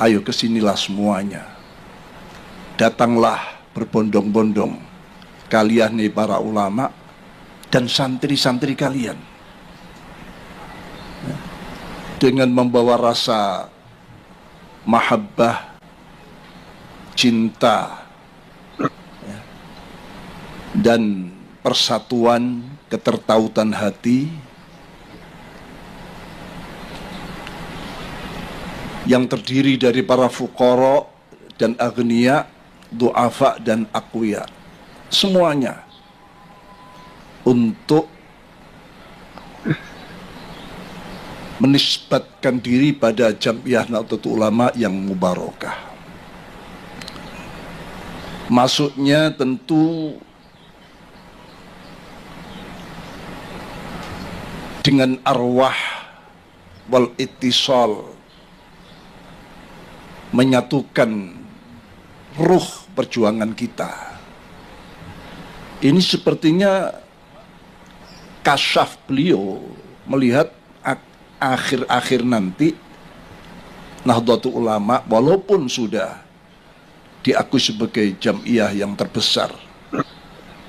Ayo kesinilah semuanya. Datanglah berbondong-bondong kalian nih para ulama dan santri-santri kalian, dengan membawa rasa mahabbah, cinta, dan persatuan, ketertautan hati yang terdiri dari para fuqara dan agniya, du'afa dan aqwiya, semuanya untuk menisbatkan diri pada Jam'iyah Nahdlatul Ulama yang mubarakah. Maksudnya tentu dengan arwah wal ittisal, menyatukan ruh perjuangan kita. Ini sepertinya kasyaf beliau melihat akhir-akhir nanti Nahdlatul Ulama walaupun sudah diakui sebagai jam'iyah yang terbesar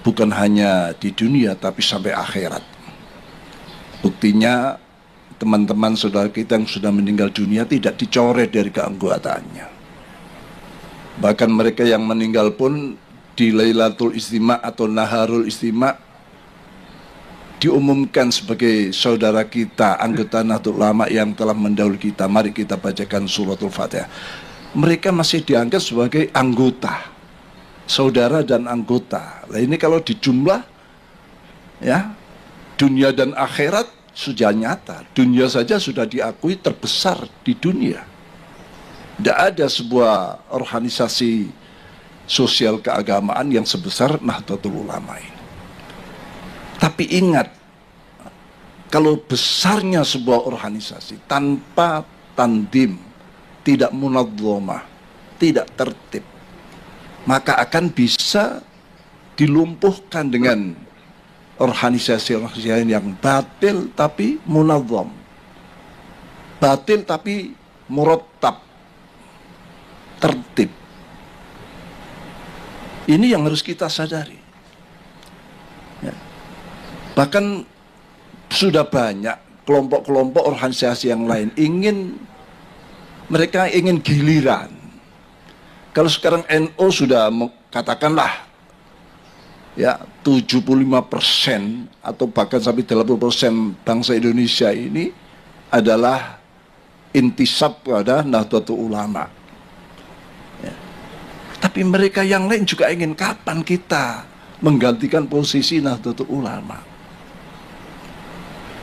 bukan hanya di dunia tapi sampai akhirat. Buktinya teman-teman saudara kita yang sudah meninggal dunia tidak dicoret dari keanggotaannya. Bahkan mereka yang meninggal pun di Lailatul Istima atau Naharul Istima diumumkan sebagai saudara kita, anggota Nahdlatul Ulama yang telah mendahului kita. Mari kita bacakan suratul Fatihah. Mereka masih dianggap sebagai anggota, saudara dan anggota. Nah ini kalau dijumlah, ya, dunia dan akhirat sudah nyata. Dunia saja sudah diakui terbesar di dunia. Tidak ada sebuah organisasi sosial keagamaan yang sebesar Nahdlatul Ulama ini. Tapi ingat, kalau besarnya sebuah organisasi tanpa tandim, tidak munadzamah, tidak tertib, maka akan bisa dilumpuhkan dengan organisasi-organisasi yang batil tapi munadzam, batil tapi murattab, tertib. Ini yang harus kita sadari. Ya. Bahkan sudah banyak kelompok-kelompok organisasi yang lain mereka ingin giliran. Kalau sekarang NU sudah katakanlah ya 75% atau bahkan sampai 80% bangsa Indonesia ini adalah intisab pada Nahdlatul Ulama. Ya. Tapi mereka yang lain juga ingin kapan kita menggantikan posisi Nahdlatul Ulama.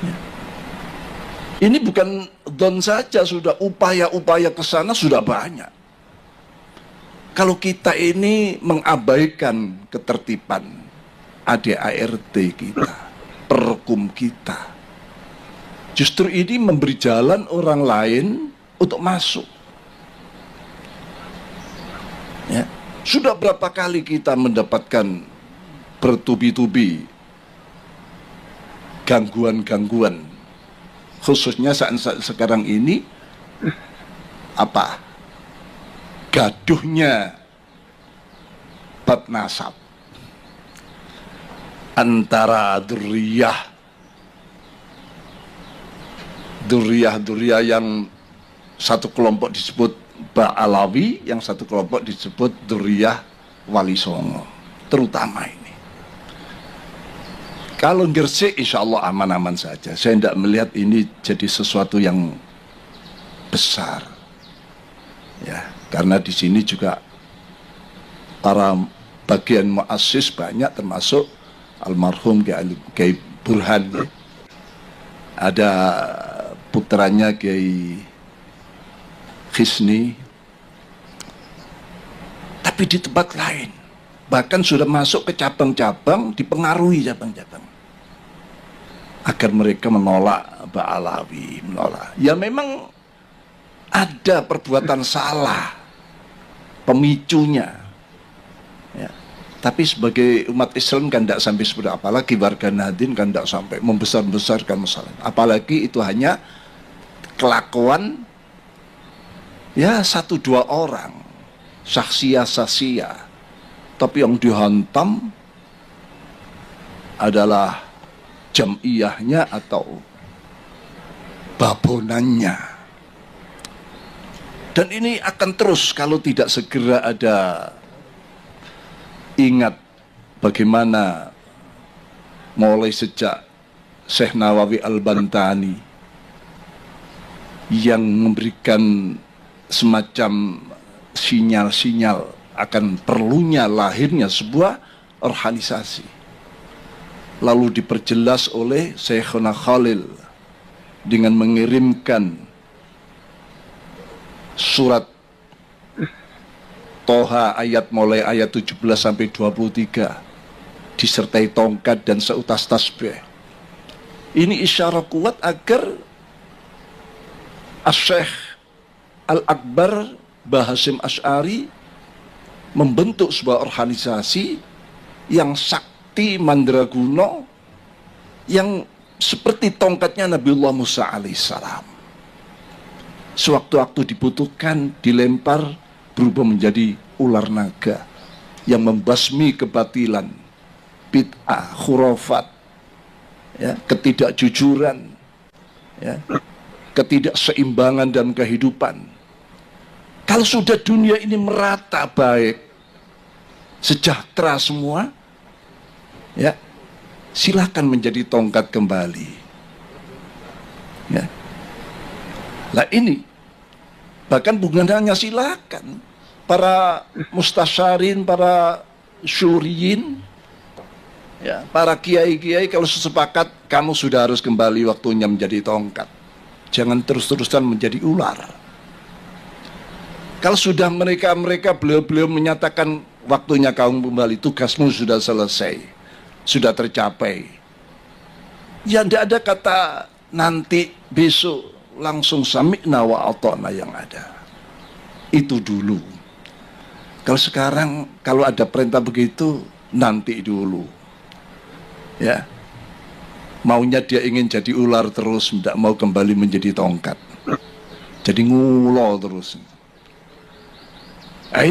Ya. Ini bukan don saja, sudah upaya-upaya ke sana sudah banyak. Kalau kita ini mengabaikan ketertiban ADART kita, perkum kita, justru ini memberi jalan orang lain untuk masuk. Ya. Sudah berapa kali kita mendapatkan bertubi-tubi gangguan-gangguan, khususnya saat sekarang ini gaduhnya bab nasab antara duriyah yang satu kelompok disebut Ba'alawi, yang satu kelompok disebut duriyah Wali Songo, terutama ini. Kalau Gresik insya Allah aman-aman saja. Saya tidak melihat ini jadi sesuatu yang besar, ya. Karena di sini juga para bagian muassis banyak, termasuk almarhum Kiai Burhan, ya. Ada putranya Kiai Khisni. Tapi di tempat lain bahkan sudah masuk ke cabang-cabang, dipengaruhi cabang-cabang agar mereka menolak Ba'alawi, menolak. Ya memang ada perbuatan salah pemicunya, ya. Tapi sebagai umat Islam kan tidak sampai seperti, apalagi warga Nahdien kan tidak sampai membesar-besarkan masalah. Apalagi itu hanya kelakuan Ya, 1-2 orang, saksia-saksia. Tapi yang dihantam adalah jamiyahnya atau babonannya. Dan ini akan terus kalau tidak segera ada. Ingat bagaimana mulai sejak Syekh Nawawi Al-Bantani yang memberikan semacam sinyal-sinyal akan perlunya lahirnya sebuah organisasi. Lalu diperjelas oleh Syekhuna Khalil dengan mengirimkan surat Toha mulai ayat 17 sampai 23 disertai tongkat dan seutas tasbih. Ini isyarat kuat agar Asy-Syaikh Al-Akbar Mbah Hasyim Asy'ari membentuk sebuah organisasi yang sakti mandraguna, yang seperti tongkatnya Nabiullah Musa alaihissalam. Sewaktu-waktu dibutuhkan dilempar berubah menjadi ular naga yang membasmi kebatilan, bid'ah, khurafat, ya, ketidakjujuran, ya, ketidakseimbangan dalam kehidupan. Kalau sudah dunia ini merata baik, sejahtera semua, ya, silahkan menjadi tongkat kembali. Ya. Lah ini, bahkan bukan hanya silakan, para mustasyarin, para syuriyin, ya, para kiai-kiai kalau sepakat kamu sudah harus kembali waktunya menjadi tongkat. Jangan terus-terusan menjadi ular. Kalau sudah beliau menyatakan waktunya kamu kembali, tugasmu sudah selesai, sudah tercapai. Ya tidak ada kata nanti, besok, langsung sami'na wa ata'na yang ada. Itu dulu. Kalau sekarang, kalau ada perintah begitu, nanti dulu. Ya. Maunya dia ingin jadi ular terus, tidak mau kembali menjadi tongkat. Jadi ngulo terus. Nah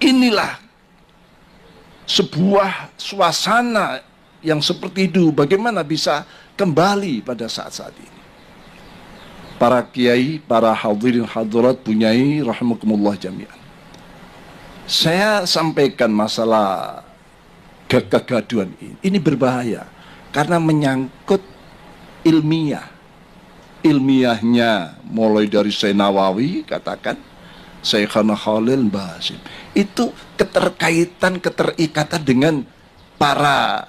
inilah sebuah suasana yang seperti itu. Bagaimana bisa kembali pada saat-saat ini? Para kiai, para hadirin hadirat punyai rahimakumullah jami'an. Saya sampaikan masalah kegaduhan ini. Ini berbahaya karena menyangkut ilmiah. Ilmiahnya mulai dari Syekh Nawawi, katakan Syekhana Khalil Mbah Hasyim. Itu keterikatan dengan para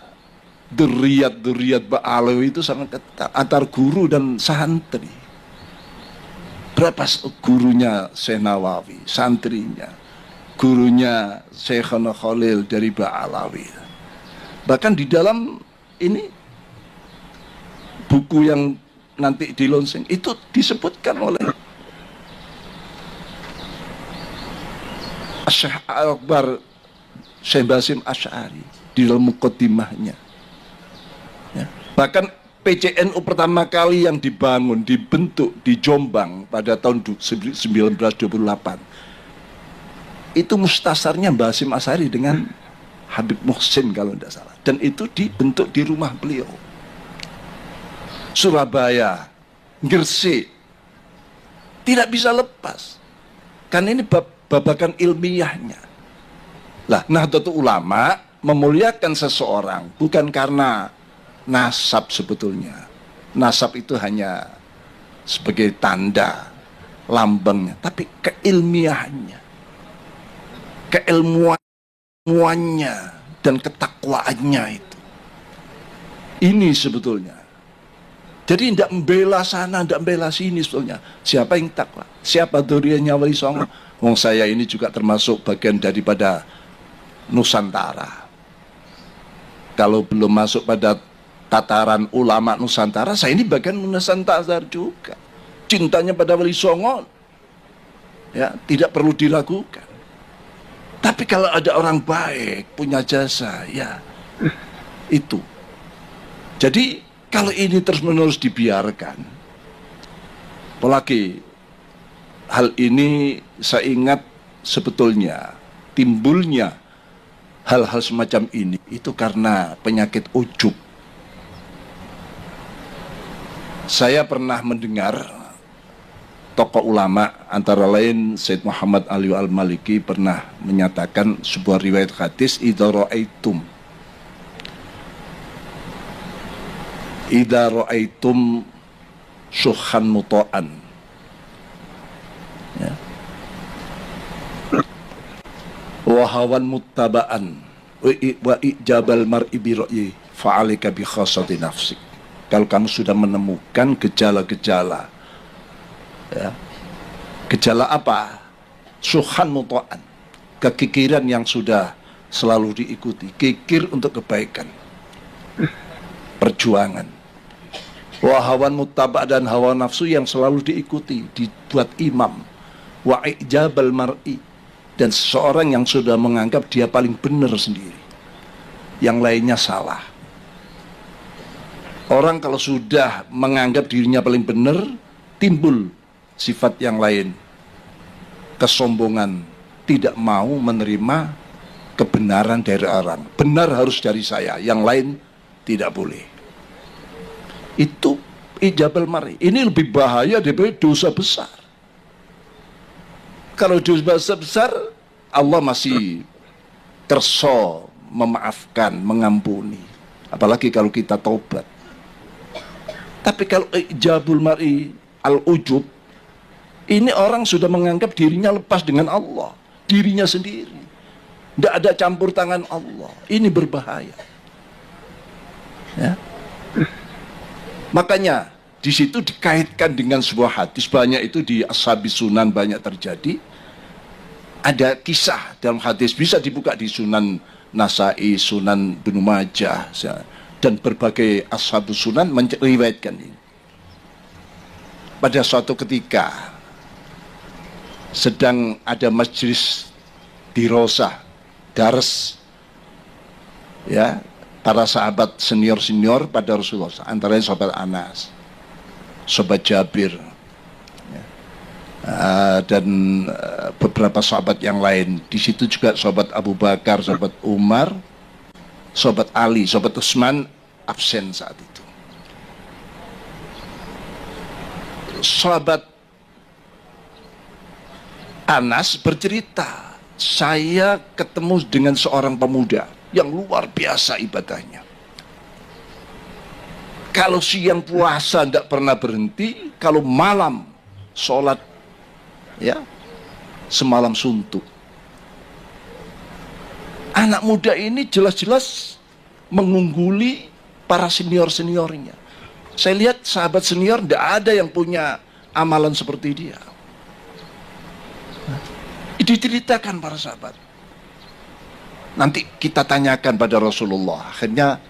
duriyat Ba'alawi itu sangat ketat, antar guru dan santri. Berapa gurunya Syekh Nawawi, santrinya, gurunya Syekhana Khalil dari Ba'alawi. Bahkan di dalam ini buku yang nanti di launching itu disebutkan oleh Syekh Akbar Syekh Hasyim Asy'ari di dalam muqaddimahnya. Ya. Bahkan PCNU pertama kali yang dibentuk di Jombang pada tahun 1928 itu mustasarnya Mbah Hasyim Asy'ari dengan Habib Muhsin kalau tidak salah, dan itu dibentuk di rumah beliau. Surabaya, Gresik, tidak bisa lepas kan ini babakan ilmiahnya. Lah, Nahdlatul Ulama memuliakan seseorang bukan karena nasab sebetulnya. Nasab itu hanya sebagai tanda, lambangnya, tapi keilmiahannya, keilmuannya dan ketakwaannya itu. Ini sebetulnya. Jadi tidak membela sana, tidak membela sini sebetulnya. Siapa yang takwa? Siapa duriannya Wali Songo? Wong saya ini juga termasuk bagian daripada Nusantara. Kalau belum masuk pada tataran ulama Nusantara, saya ini bagian Nusantara juga. Cintanya pada Wali Songo, ya, tidak perlu diragukan. Tapi kalau ada orang baik, punya jasa, ya, itu. Jadi, kalau ini terus-menerus dibiarkan, apalagi hal ini saya ingat sebetulnya timbulnya hal-hal semacam ini itu karena penyakit ujub. Saya pernah mendengar tokoh ulama antara lain Said Muhammad Ali Al-Maliki pernah menyatakan sebuah riwayat hadis, idza ra'aitum syuhan muto'an, ya, wahawan muttaba'an wa ijabal mar'i bi ra'yi fa'alika bi khassati nafsik. Kalau kamu sudah menemukan gejala-gejala, ya, gejala apa? Syuhan muto'an, kekikiran yang sudah selalu diikuti, kikir untuk kebaikan, perjuangan, wahawan muttaba' dan hawa nafsu yang selalu diikuti, dibuat imam, wa ijabal mar'i, dan seseorang yang sudah menganggap dia paling benar sendiri, yang lainnya salah. Orang kalau sudah menganggap dirinya paling benar, timbul sifat yang lain, kesombongan, tidak mau menerima kebenaran dari orang. Benar harus dari saya, yang lain tidak boleh. Itu ijabal mar'i. Ini lebih bahaya daripada dosa besar. Kalau dosa besar, Allah masih kerso memaafkan, mengampuni. Apalagi kalau kita taubat. Tapi kalau ijabul mar'i al-ujub, ini orang sudah menganggap dirinya lepas dengan Allah, dirinya sendiri, tidak ada campur tangan Allah. Ini berbahaya, ya. Makanya di situ dikaitkan dengan sebuah hadis, banyak itu di Ashabis Sunan banyak terjadi. Ada kisah dalam hadis, bisa dibuka di Sunan Nasai, Sunan Ibnu Majah, dan berbagai Ashabus Sunan meriwayatkan ini. Pada suatu ketika sedang ada majlis dirosah, dars, ya, para sahabat senior-senior pada Rasulullah, antara lain sahabat Anas, sahabat Jabir, ya, dan beberapa sahabat yang lain. Di situ juga sahabat Abu Bakar, sahabat Umar, sahabat Ali, sahabat Utsman absen saat itu. Sahabat Anas bercerita, saya ketemu dengan seorang pemuda yang luar biasa ibadahnya. Kalau siang puasa tidak pernah berhenti, kalau malam sholat, ya, semalam suntuk. Anak muda ini jelas-jelas mengungguli para senior-seniornya. Saya lihat sahabat senior tidak ada yang punya amalan seperti dia. Diceritakan para sahabat. Nanti kita tanyakan pada Rasulullah. Akhirnya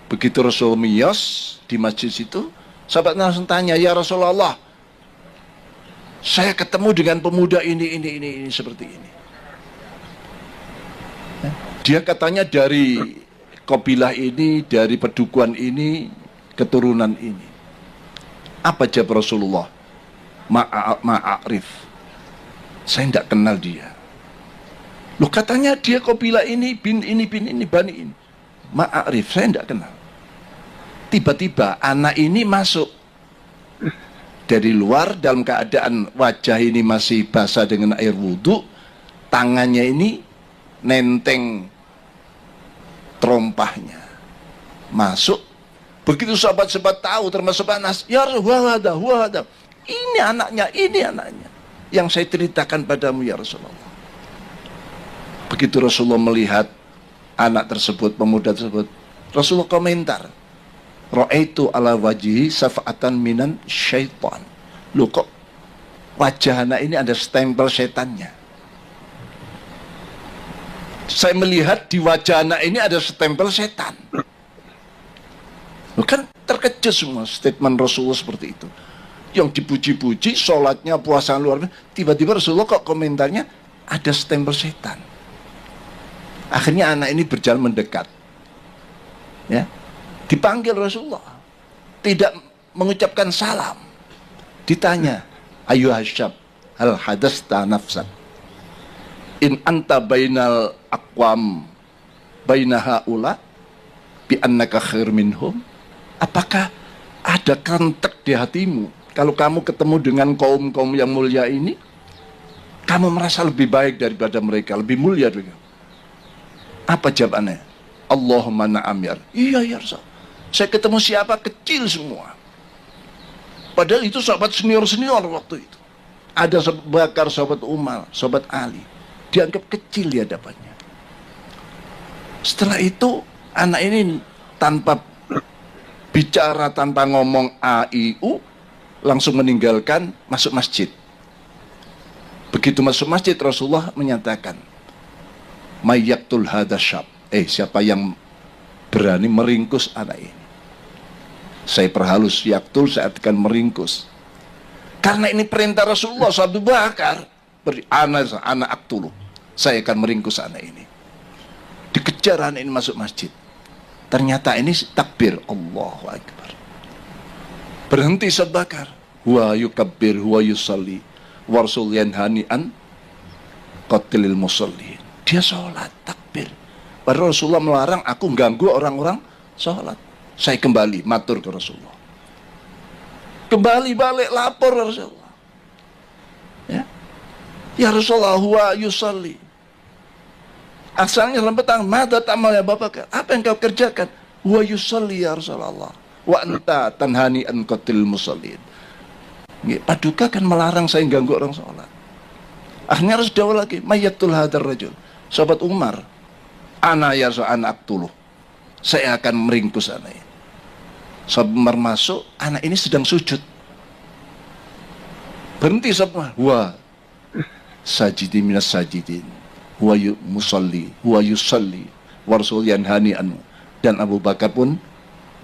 begitu Rasul miyos di masjid itu, sahabat langsung tanya, ya Rasulullah, saya ketemu dengan pemuda ini seperti ini. Dia katanya dari kabilah ini, dari pedukuhan ini, keturunan ini. Apa jawab Rasulullah? Ma'arif. Saya tidak kenal dia. Loh, katanya dia kabilah ini, bin ini, bani ini. Ma'arif, saya tidak kenal. Tiba-tiba anak ini masuk dari luar dalam keadaan wajah ini masih basah dengan air wudhu, tangannya ini nenteng terompahnya. Masuk. Begitu sahabat-sahabat tahu, termasuk Anas, ya Rasulullah, ini anaknya yang saya ceritakan padamu ya Rasulullah. Begitu Rasulullah melihat anak tersebut, pemuda tersebut, Rasulullah komentar, ra'aitu ala wajhi safa'atan minan syaitan. Loh, kok wajah anak ini ada stempel setannya? Saya melihat di wajah anak ini ada stempel setan. Loh, kan terkejut semua statement Rasulullah seperti itu. Yang dipuji-puji, sholatnya, puasa luar biasa, tiba-tiba Rasulullah kok komentarnya ada stempel setan. Akhirnya anak ini berjalan mendekat, ya, dipanggil Rasulullah, tidak mengucapkan salam. Ditanya, ayo Hasyab, hal hadasta nafsak in anta bainal aqwam baina haula bi annaka khair minhum. Apakah ada kentek di hatimu kalau kamu ketemu dengan kaum-kaum yang mulia ini, kamu merasa lebih baik daripada mereka, lebih mulia juga? Apa jawabannya? Allahumma na'am ya. Iya ya Rasul. Saya ketemu siapa kecil semua. Padahal itu sahabat senior-senior waktu itu. Ada sahabat Bakar, sahabat Umar, sahabat Ali. Dianggap kecil di hadapannya. Setelah itu anak ini tanpa bicara, tanpa ngomong A, I, U, langsung meninggalkan, masuk masjid. Begitu masuk masjid, Rasulullah menyatakan, mayyaktul hadasyab, siapa yang berani meringkus anak ini? Saya perhalus, yaktul, saya akan meringkus. Karena ini perintah Rasulullah, Abu Bakar, anak aktulu, saya akan meringkus anak ini. Dikejar anak ini masuk masjid. Ternyata ini takbir, Allahu Akbar. Berhenti Abu Bakar, huwa yukabbir, huwa yusalli, wa rasul yanhani an qatilil musallin. Dia sholat, takbir. Padahal Rasulullah melarang aku ganggu orang-orang sholat. Saya kembali matur ke Rasulullah. Kembali balik lapor Rasulullah. Ya Rasulullah, huwa yusalli. Asalnya dalam petang, mada tamal ya Bapak. Apa yang kau kerjakan? Huwa yusalli ya Rasulullah. Wa anta tanhani an qatil musallin. Paduka kan melarang saya ganggu orang sholat. Akhirnya harus jawab lagi, mayyatul hadar rajul. Sahabat Umar, ana ya anak tuluh, saya akan meringkus anak ini. Sahabat Umar masuk, anak ini sedang sujud. Berhenti sahabat Umar, huwa sajidin minas sajidin, huwa musalli, huwa yusalli, wa rasul yanhani anhu. Dan Abu Bakar pun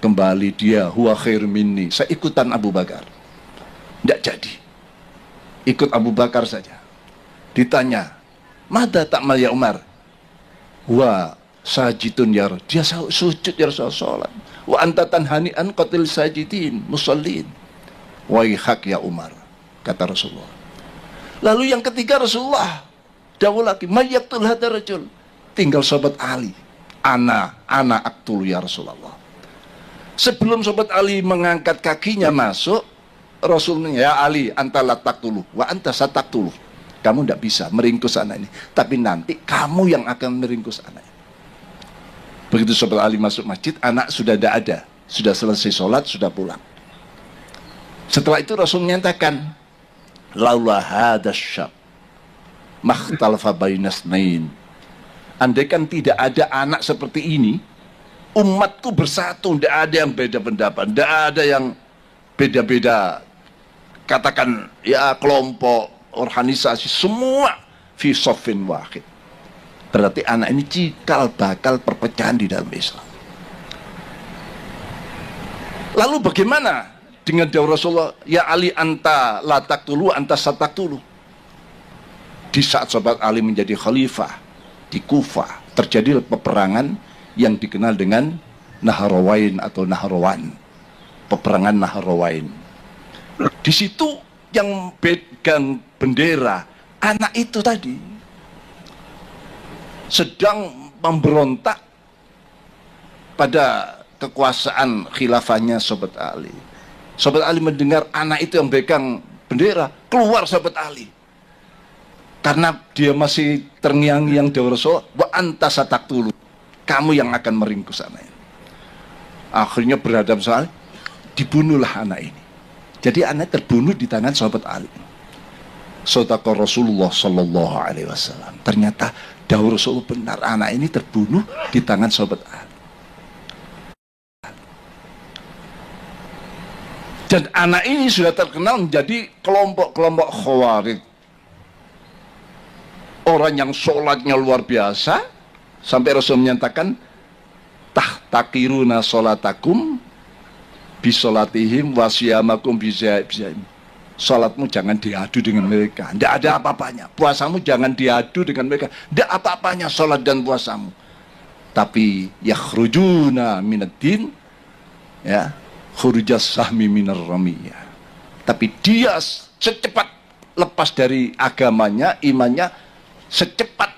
kembali, dia huwa khair minni, saya ikutan Abu Bakar. Tidak jadi, ikut Abu Bakar saja. Ditanya, mada takmal ya Umar? Wa sajidun ya, dia sujud ya Rasulullah. Wa anta tanhani'an qatil sajidin musallin. Waihak ya Umar, kata Rasulullah. Lalu yang ketiga Rasulullah dawuh lagi, mayyaktul hadar rajul. Tinggal sahabat Ali. Ana aktul ya Rasulullah. Sebelum sahabat Ali mengangkat kakinya masuk, Rasulnya, ya Ali, anta latak tulu, wa anta satak tulu. Kamu tidak bisa meringkus anak ini, tapi nanti kamu yang akan meringkus anak ini. Begitu sahabat Ali masuk masjid, anak sudah tidak ada, sudah selesai sholat, sudah pulang. Setelah itu Rasul menyatakan, laula hadasyab makhtalafa bainasnain. Andaikan tidak ada anak seperti ini, umatku bersatu, tidak ada yang beda pendapat, tidak ada yang beda-beda, katakan ya kelompok, organisasi, semua fi sofin wahid. Berarti anak ini cikal bakal perpecahan di dalam Islam. Lalu bagaimana dengan dawuh Rasulullah, ya Ali anta latak tulu, anta satak tulu? Di saat sahabat Ali menjadi khalifah di Kufah, terjadi peperangan yang dikenal dengan Nahrawain atau Nahrawan. Peperangan Nahrawain. Di situ yang pegang bendera, anak itu tadi sedang memberontak pada kekuasaan khilafahnya sahabat Ali. Sahabat Ali mendengar anak itu yang pegang bendera, keluar sahabat Ali. Karena dia masih terngiang-ngiang dawuh Rasul, wa anta sataktulu, kamu yang akan meringkus anak ini. Akhirnya berhadap soal, dibunuhlah anak ini. Jadi anak terbunuh di tangan sahabat Ali. Sadaqa Rasulullah sallallahu alaihi wasallam. Ternyata dawuh Rasul benar, anak ini terbunuh di tangan sahabat Ali. Dan anak ini sudah terkenal menjadi kelompok-kelompok Khawarij. Orang yang sholatnya luar biasa, sampai Rasul menyatakan, tahtakiruna sholatakum bisolatihim wasyamakum bizaim. Sholatmu jangan diadu dengan mereka, tidak ada apa-apanya. Puasamu jangan diadu dengan mereka, tidak apa-apanya sholat dan puasamu. Tapi yakhrujuna minaddin, ya, khurujas sahmi minar ramiyah. Tapi dia secepat lepas dari agamanya, imannya, secepat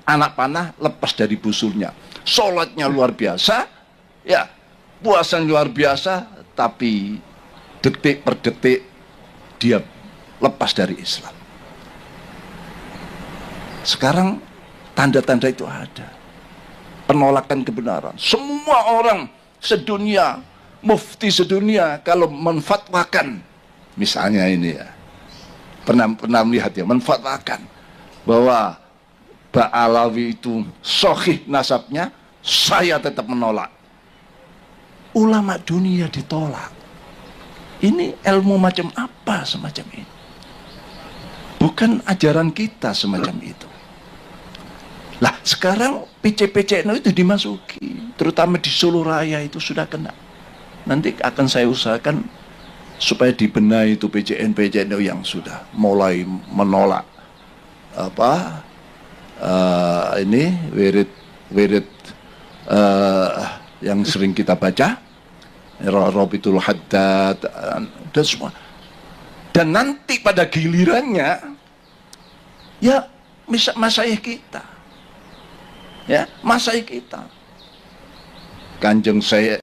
anak panah lepas dari busurnya. Sholatnya luar biasa, ya, puasanya luar biasa, tapi detik per detik dia lepas dari Islam. Sekarang tanda-tanda itu ada. Penolakan kebenaran. Semua orang sedunia, mufti sedunia, kalau menfatwakan, misalnya ini ya, pernah melihat ya, menfatwakan bahwa Ba'alawi itu sahih nasabnya, saya tetap menolak. Ulama dunia ditolak. Ini ilmu macam apa semacam ini? Bukan ajaran kita semacam itu. Lah sekarang PC-PCNU itu dimasuki, terutama di Solo Raya itu sudah kena. Nanti akan saya usahakan supaya dibenahi itu PCN-PCNU yang sudah mulai menolak ini wirid yang sering kita baca, Rabitul Haddad dan semua. Dan nanti pada gilirannya ya masyayikh kita, ya masyayikh kita, Kanjeng saya